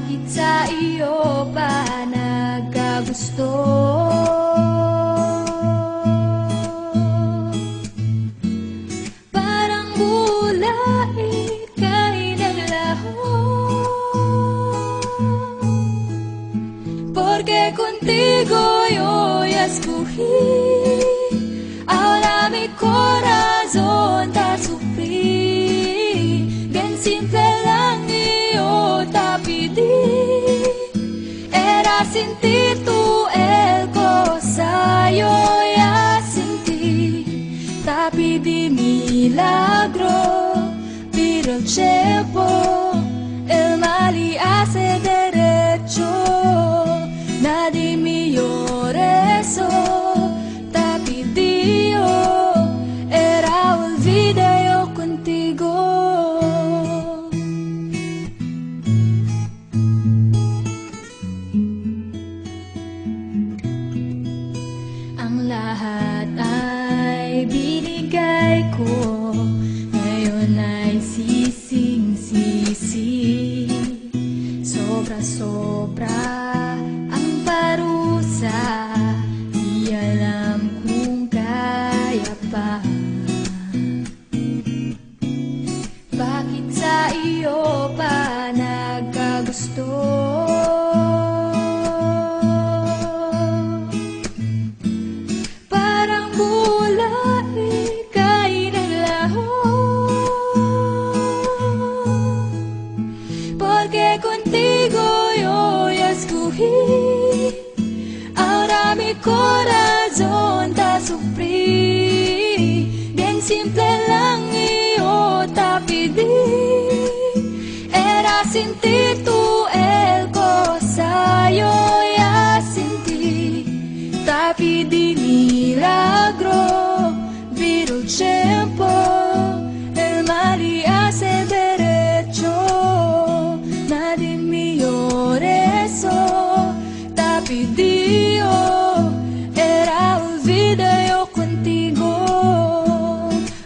Bakit sa iyo pa nagkagusto? Parang bulay ika'y naglaho, porque contigo yo ya escogí. Ahora mi corazón te sufrí. Bien simple lang yo te pedí. Era sin ti tú el cosa yo ya sentí. Te pedí milagro, pero el tiempo el mal y hace derecho. Nadie me llore eso. Ang lahat ay binigay ko, ngayon ay sising-sisi. Sobra-sobra ang parusa, di alam kung kaya pa. Bakit sa iyo pa nagkagusto? Porque contigo yo ya escogí. Ahora mi corazón te sufrí. Bien simple lang yo te pedí. Era sin ti tú el cosa yo ya sentí. Te pedí milagro, pero el tiempo el mal y hace derecho. Nadie me llore eso. Te pedí era olvido yo contigo.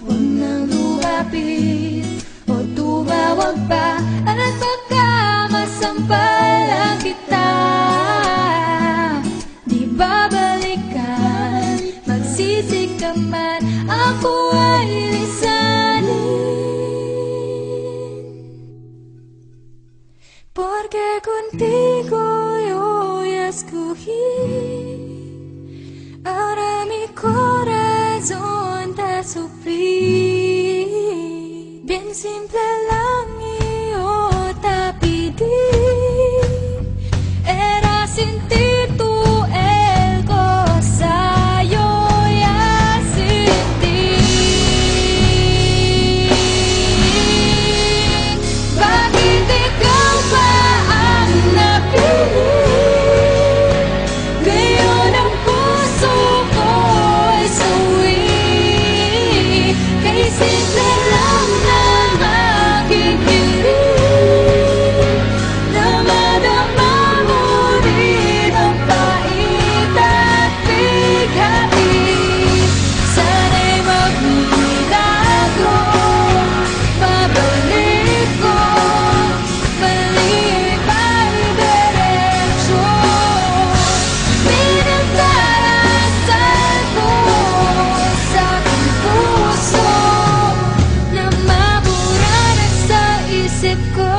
Huwag nang lumapit o tumawag pa, at baka masampalan kita. Di babalikan, magsisig ka man, ako ay lisanin. Porque contigo yo ya escogí. Ahora mi corazón te sufrí. Bien simple lang yo te pedí. Era sin ti tú el cosa yo ya sentí. Bakit ikaw pa ang napili? Ngayon ang puso ko ay suwi. Kay simple lang ng aking hiling, na madama mo din ang pait at bighati. Sana'y magmilagro, pabalik ko, mali pa'y diretsyo. Pinagdarasal ko sa aking puso, na mabura na sa isip ko.